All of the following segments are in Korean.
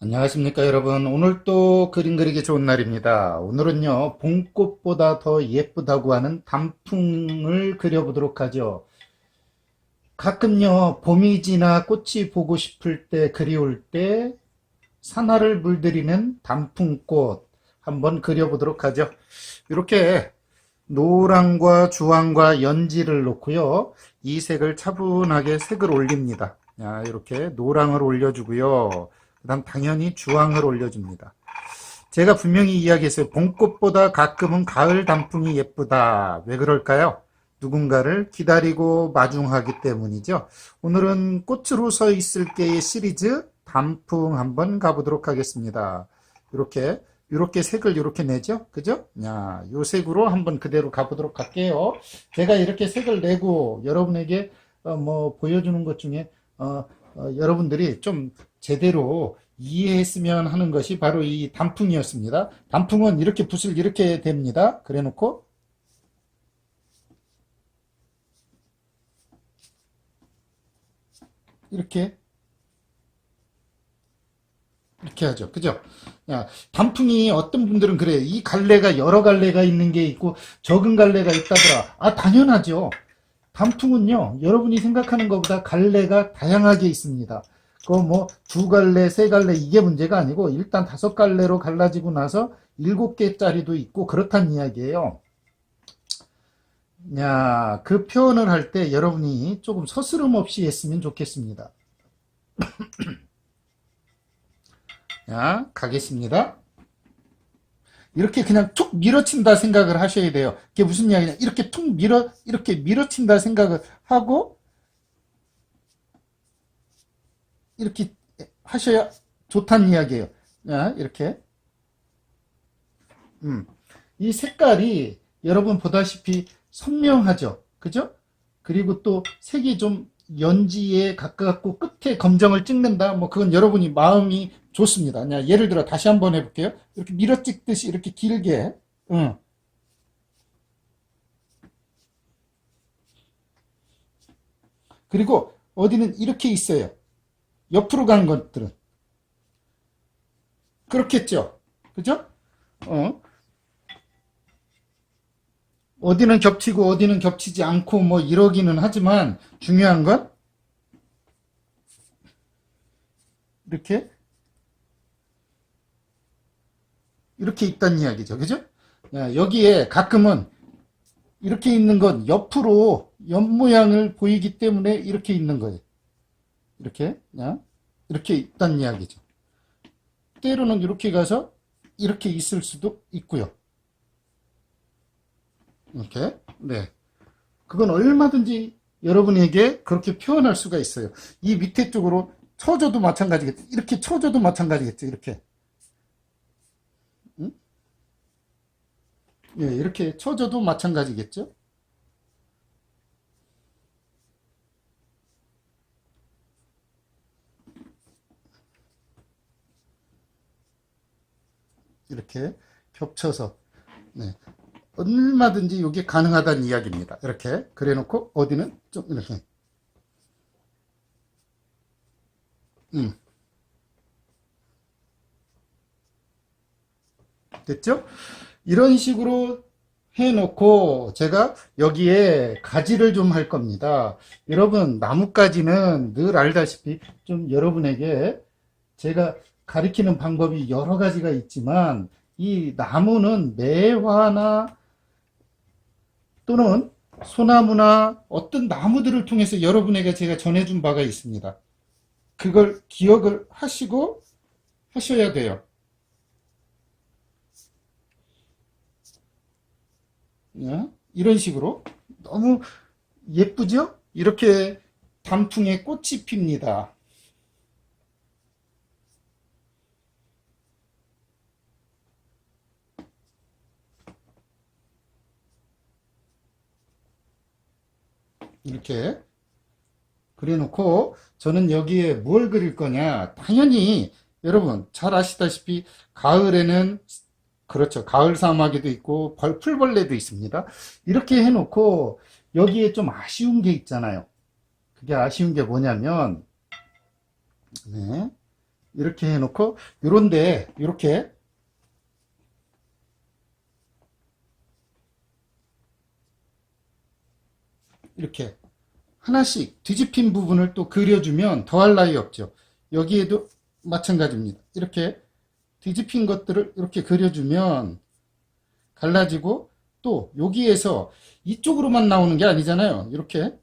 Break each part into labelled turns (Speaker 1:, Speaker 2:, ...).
Speaker 1: 안녕하십니까 여러분. 오늘 또 그림 그리기 좋은 날입니다. 오늘은요 봄꽃보다 더 예쁘다고 하는 단풍을 그려보도록 하죠. 가끔요 봄이 지나 꽃이 보고 싶을 때 그리울 때 산하를 물들이는 단풍꽃 한번 그려보도록 하죠. 이렇게 노랑과 주황과 연지를 놓고요 이 색을 차분하게 색을 올립니다. 자, 이렇게 노랑을 올려주고요, 그 다음 당연히 주황을 올려줍니다. 제가 분명히 이야기했어요. 봄꽃보다 가끔은 가을 단풍이 예쁘다. 왜 그럴까요? 누군가를 기다리고 마중하기 때문이죠. 오늘은 꽃으로 서 있을 게의 시리즈 단풍 한번 가보도록 하겠습니다. 이렇게 색을 이렇게 내죠. 그죠? 야, 요 색으로 한번 그대로 가보도록 할게요. 제가 이렇게 색을 내고 여러분에게 보여주는 것 중에 여러분들이 좀 제대로 이해했으면 하는 것이 바로 이 단풍이었습니다. 단풍은 이렇게 붓을 이렇게 됩니다. 그래 놓고 이렇게 하죠. 그죠? 야, 단풍이 어떤 분들은 그래요. 이 갈래가 여러 갈래가 있는 게 있고 적은 갈래가 있다더라. 아, 당연하죠. 단풍은요, 여러분이 생각하는 것보다 갈래가 다양하게 있습니다. 그 뭐 두 갈래, 세 갈래 이게 문제가 아니고 일단 다섯 갈래로 갈라지고 나서 일곱 개짜리도 있고 그렇단 이야기예요. 야, 그 표현을 할 때 여러분이 조금 서스럼 없이 했으면 좋겠습니다. 자, 가겠습니다. 이렇게 그냥 툭 밀어친다 생각을 하셔야 돼요. 그게 무슨 이야기냐? 이렇게 툭 이렇게 밀어친다 생각을 하고 이렇게 하셔야 좋다는 이야기예요. 자, 이렇게. 음. 이 색깔이 여러분 보다시피 선명하죠. 그죠? 그리고 또 색이 좀 연지에 가깝고 끝에 검정을 찍는다. 뭐 그건 여러분이 마음이 좋습니다. 그냥 예를 들어 다시 한번 해볼게요. 이렇게 밀어 찍듯이 이렇게 길게. 응. 그리고 어디는 이렇게 있어요. 옆으로 가는 것들은. 그렇겠죠. 그죠? 어. 어디는 겹치고 어디는 겹치지 않고 뭐 이러기는 하지만 중요한 건 이렇게 있다는 이야기죠. 그죠? 여기에 가끔은 이렇게 있는 건 옆으로 옆 모양을 보이기 때문에 이렇게 있는 거예요. 이렇게 이렇게 있다는 이야기죠. 때로는 이렇게 가서 이렇게 있을 수도 있고요. 이렇게. 네. 그건 얼마든지 여러분에게 그렇게 표현할 수가 있어요. 이 밑에 쪽으로 쳐줘도 마찬가지겠죠. 이렇게 쳐줘도 마찬가지겠죠. 이렇게. 응? 예, 이렇게 쳐줘도 마찬가지겠죠. 이렇게 겹쳐서. 네. 얼마든지 이게 가능하다는 이야기입니다. 이렇게 그래 놓고 어디는 좀 이렇게. 음, 됐죠? 이런 식으로 해놓고 제가 여기에 가지를 좀 할 겁니다. 여러분, 나뭇가지는 늘 알다시피 좀 여러분에게 제가 가리키는 방법이 여러 가지가 있지만 이 나무는 매화나 또는 소나무나 어떤 나무들을 통해서 여러분에게 제가 전해준 바가 있습니다. 그걸 기억을 하시고 하셔야 돼요. 이런 식으로 너무 예쁘죠? 이렇게 단풍에 꽃이 핍니다. 이렇게 그래 놓고 저는 여기에 뭘 그릴 거냐? 당연히 여러분 잘 아시다시피 가을에는 그렇죠. 가을 사마귀도 있고 풀벌레도 있습니다. 이렇게 해 놓고 여기에 좀 아쉬운 게 있잖아요. 그게 아쉬운 게 뭐냐면 네, 이렇게 해놓고 요런데 이렇게 하나씩 뒤집힌 부분을 또 그려주면 더할 나위 없죠. 여기에도 마찬가지입니다. 이렇게 뒤집힌 것들을 이렇게 그려주면 갈라지고, 또 여기에서 이쪽으로만 나오는 게 아니잖아요. 이렇게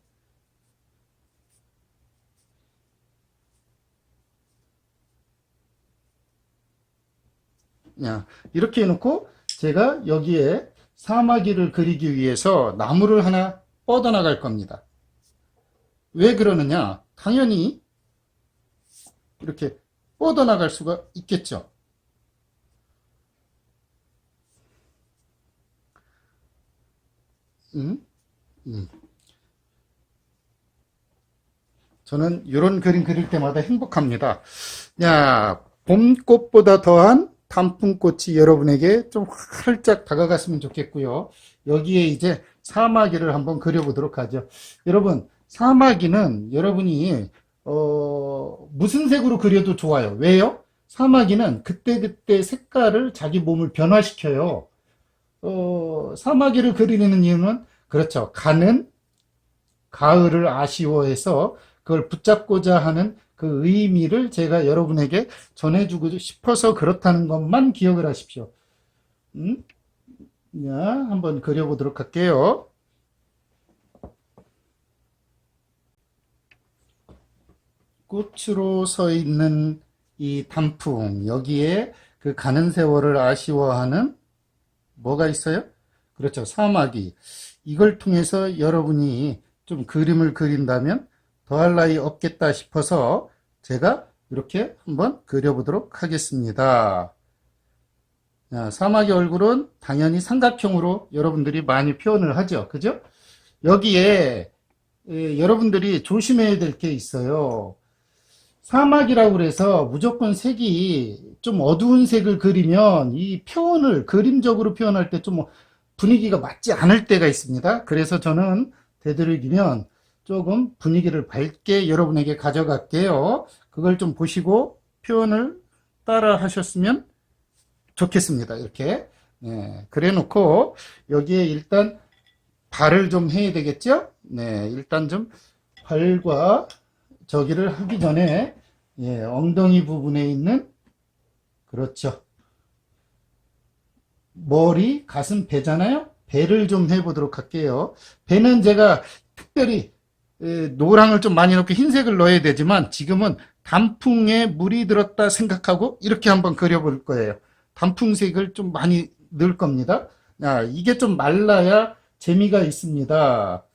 Speaker 1: 이렇게 해놓고 제가 여기에 사마귀를 그리기 위해서 나무를 하나 뻗어 나갈 겁니다. 왜 그러느냐? 당연히 이렇게 뻗어 나갈 수가 있겠죠. 저는 이런 그림 그릴 때마다 행복합니다. 봄꽃보다 더한 단풍꽃이 여러분에게 좀 활짝 다가갔으면 좋겠고요. 여기에 이제 사마귀를 한번 그려보도록 하죠. 여러분, 사마귀는 여러분이 무슨 색으로 그려도 좋아요. 왜요? 사마귀는 그때그때 색깔을 자기 몸을 변화시켜요. 사마귀를 그리는 이유는 그렇죠. 가는 가을을 아쉬워해서 그걸 붙잡고자 하는 그 의미를 제가 여러분에게 전해주고 싶어서 그렇다는 것만 기억을 하십시오. 한번 그려보도록 할게요. 꽃으로 서 있는 이 단풍, 여기에 그 가는 세월을 아쉬워하는 뭐가 있어요? 그렇죠. 사마귀. 이걸 통해서 여러분이 좀 그림을 그린다면 더할 나위 없겠다 싶어서 제가 이렇게 한번 그려보도록 하겠습니다. 사마귀 얼굴은 당연히 삼각형으로 여러분들이 많이 표현을 하죠. 그죠? 여기에 여러분들이 조심해야 될 게 있어요. 사막이라고 그래서 무조건 색이 좀 어두운 색을 그리면 이 표현을 그림적으로 표현할 때 좀 분위기가 맞지 않을 때가 있습니다. 그래서 저는 되도록이면 조금 분위기를 밝게 여러분에게 가져갈게요. 그걸 좀 보시고 표현을 따라 하셨으면 좋겠습니다. 이렇게. 그래 놓고 여기에 일단 발을 좀 해야 되겠죠? 일단 좀 발과 저기를 하기 전에 엉덩이 부분에 있는 그렇죠. 머리, 가슴, 배잖아요. 배를 좀 해보도록 할게요. 배는 제가 특별히 노랑을 좀 많이 넣고 흰색을 넣어야 되지만 지금은 단풍에 물이 들었다 생각하고 이렇게 한번 그려볼 거예요. 단풍색을 좀 많이 넣을 겁니다. 이게 좀 말라야 재미가 있습니다.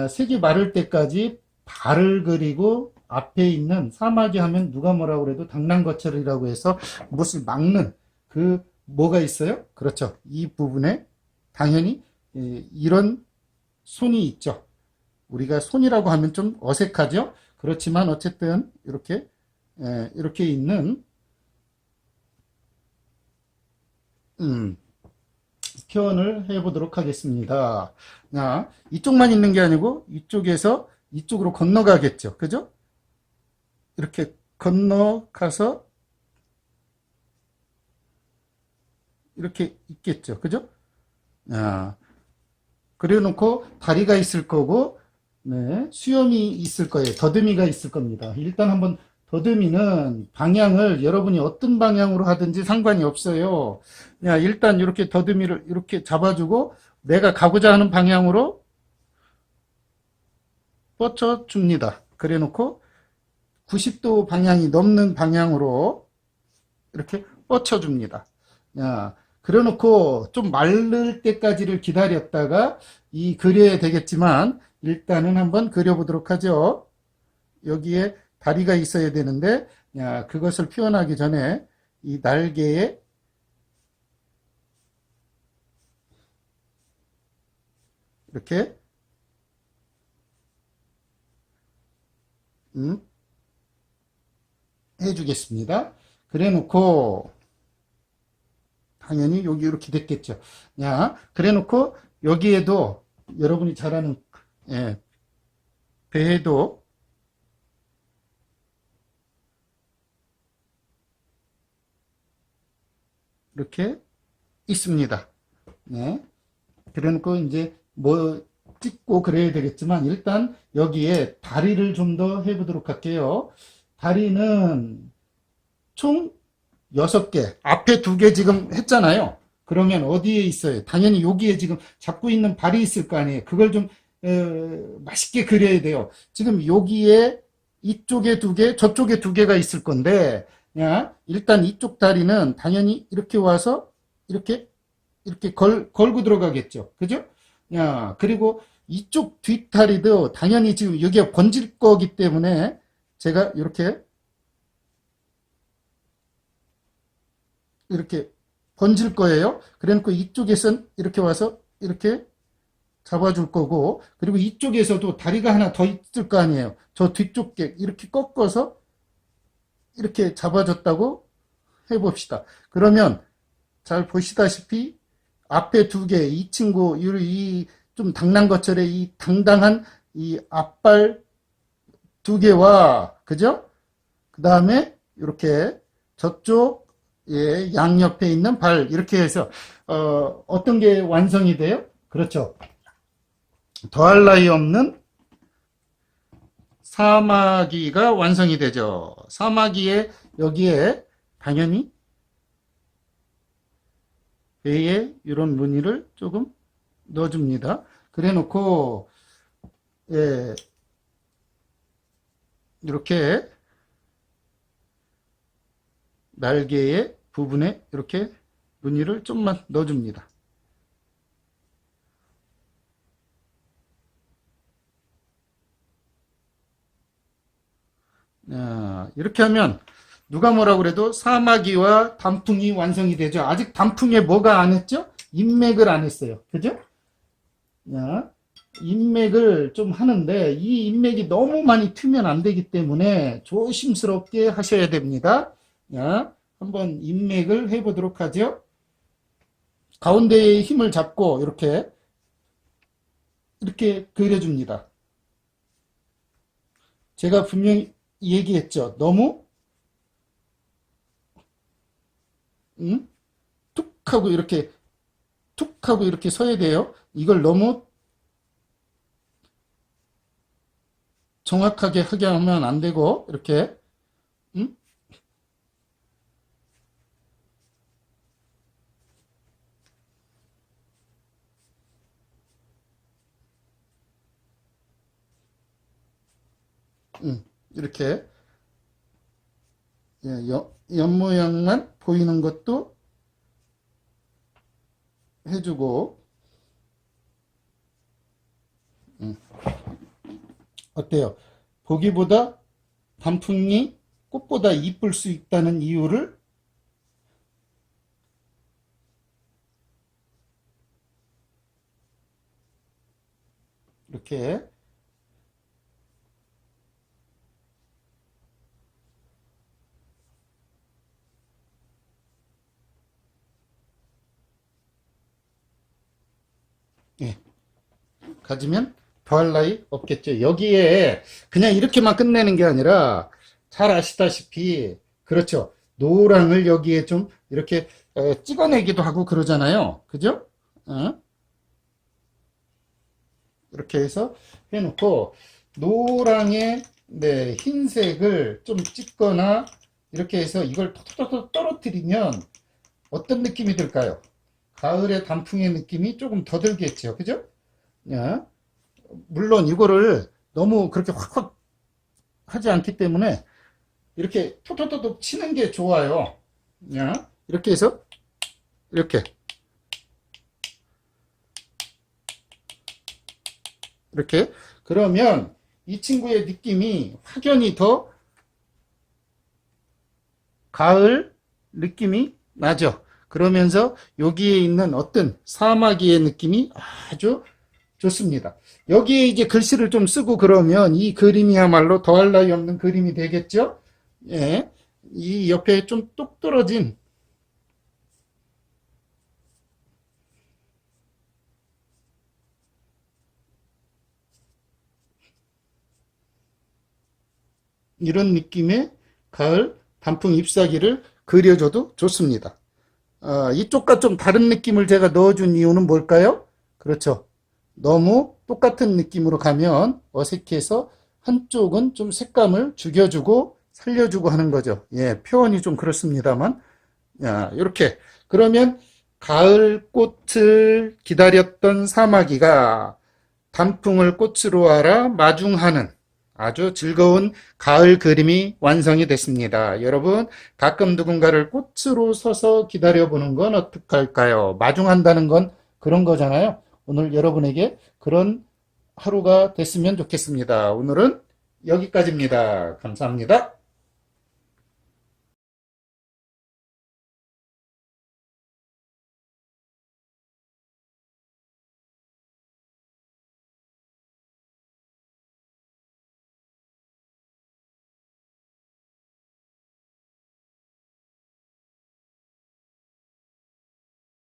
Speaker 1: 색이 마를 때까지 발을 그리고 앞에 있는 사마귀 하면 누가 뭐라고 그래도 당랑거철이라고 해서 무엇을 막는 그 뭐가 있어요? 그렇죠. 이 부분에 당연히 이런 손이 있죠. 우리가 손이라고 하면 좀 어색하죠. 그렇지만 어쨌든 이렇게 있는 표현을 해보도록 하겠습니다. 이쪽만 있는 게 아니고 이쪽에서 이쪽으로 건너가겠죠. 그죠? 이렇게 건너가서 이렇게 있겠죠. 그죠? 그래 놓고 다리가 있을 거고, 수염이 있을 거예요. 더듬이가 있을 겁니다. 일단 한번 더듬이는 방향을 여러분이 어떤 방향으로 하든지 상관이 없어요. 일단 이렇게 더듬이를 이렇게 잡아주고 내가 가고자 하는 방향으로 뻗쳐줍니다. 그래 놓고 90도 방향이 넘는 방향으로 이렇게 뻗쳐줍니다. 그래 놓고 좀 마를 때까지를 기다렸다가 그려야 되겠지만 일단은 한번 그려보도록 하죠. 여기에 다리가 있어야 되는데 그것을 표현하기 전에 이 날개에 이렇게 해주겠습니다. 그래 놓고 당연히 여기 이렇게 됐겠죠. 그래 놓고 여기에도 여러분이 잘 아는 배에도 이렇게 있습니다. 네. 그래놓고 이제 뭐 찍고 그래야 되겠지만 일단 여기에 다리를 좀 더 해보도록 할게요. 다리는 총 6개. 앞에 2개 지금 했잖아요. 그러면 어디에 있어요? 당연히 여기에 지금 잡고 있는 발이 있을 거 아니에요. 그걸 좀 맛있게 그려야 돼요. 지금 여기에 이쪽에 2개, 저쪽에 2개가 있을 건데, 야, 일단 이쪽 다리는 당연히 이렇게 와서 이렇게 걸고 들어가겠죠. 그죠? 야, 그리고 이쪽 뒷다리도 당연히 지금 여기가 번질 거기 때문에 제가 이렇게 번질 거예요. 그래놓고 이쪽에선 이렇게 와서 이렇게 잡아줄 거고, 그리고 이쪽에서도 다리가 하나 더 있을 거 아니에요. 저 뒤쪽 게 이렇게 꺾어서 이렇게 잡아줬다고 해봅시다. 그러면 잘 보시다시피 앞에 2개, 이 친구, 이 좀 당난 것처럼 이 당당한 이 앞발 2개와, 그죠? 그 다음에 이렇게 저쪽 예, 양옆에 있는 발 이렇게 해서 어떤 게 완성이 돼요? 그렇죠. 더할 나위 없는 사마귀가 완성이 되죠. 사마귀에 여기에 당연히 배에 이런 무늬를 조금 넣어줍니다. 그래 놓고 예, 이렇게 날개의 부분에 이렇게 무늬를 좀만 넣어줍니다. 이렇게 하면 누가 뭐라고 그래도 사마귀와 단풍이 완성이 되죠. 아직 단풍에 뭐가 안 했죠? 인맥을 안 했어요. 그죠? 인맥을 좀 하는데 이 인맥이 너무 많이 트면 안 되기 때문에 조심스럽게 하셔야 됩니다. 한번 인맥을 해보도록 하죠. 가운데에 힘을 잡고 이렇게 그려줍니다. 제가 분명히 얘기했죠. 너무 툭 하고 이렇게 서야 돼요. 이걸 너무 정확하게 하게 하면 안 되고 이렇게 이렇게 옆 모양만 보이는 것도 해주고 어때요? 보기보다 단풍이 꽃보다 이쁠 수 있다는 이유를 이렇게 예, 가지면 더할 나위 없겠죠. 여기에 그냥 이렇게만 끝내는 게 아니라 잘 아시다시피 그렇죠. 노랑을 여기에 좀 이렇게 찍어내기도 하고 그러잖아요. 그죠? 이렇게 해서 해놓고 노랑에 네, 흰색을 좀 찍거나 이렇게 해서 이걸 톡톡톡 떨어뜨리면 어떤 느낌이 들까요? 가을의 단풍의 느낌이 조금 더 들겠죠. 그죠? 물론 이거를 너무 그렇게 확확 하지 않기 때문에 이렇게 톡톡톡 치는 게 좋아요. 이렇게 해서 이렇게 그러면 이 친구의 느낌이 확연히 더 가을 느낌이 나죠. 그러면서 여기에 있는 어떤 사마귀의 느낌이 아주 좋습니다. 여기에 이제 글씨를 좀 쓰고 그러면 이 그림이야말로 더할 나위 없는 그림이 되겠죠? 예. 이 옆에 좀 똑 떨어진 이런 느낌의 가을 단풍 잎사귀를 그려줘도 좋습니다. 이쪽과 좀 다른 느낌을 제가 넣어준 이유는 뭘까요? 그렇죠. 너무 똑같은 느낌으로 가면 어색해서 한쪽은 좀 색감을 죽여주고 살려주고 하는 거죠. 예, 표현이 좀 그렇습니다만. 야, 이렇게. 그러면 가을 꽃을 기다렸던 사마귀가 단풍을 꽃으로 알아 마중하는 아주 즐거운 가을 그림이 완성이 됐습니다. 여러분, 가끔 누군가를 꽃으로 서서 기다려보는 건 어떡할까요? 마중한다는 건 그런 거잖아요. 오늘 여러분에게 그런 하루가 됐으면 좋겠습니다. 오늘은 여기까지입니다. 감사합니다.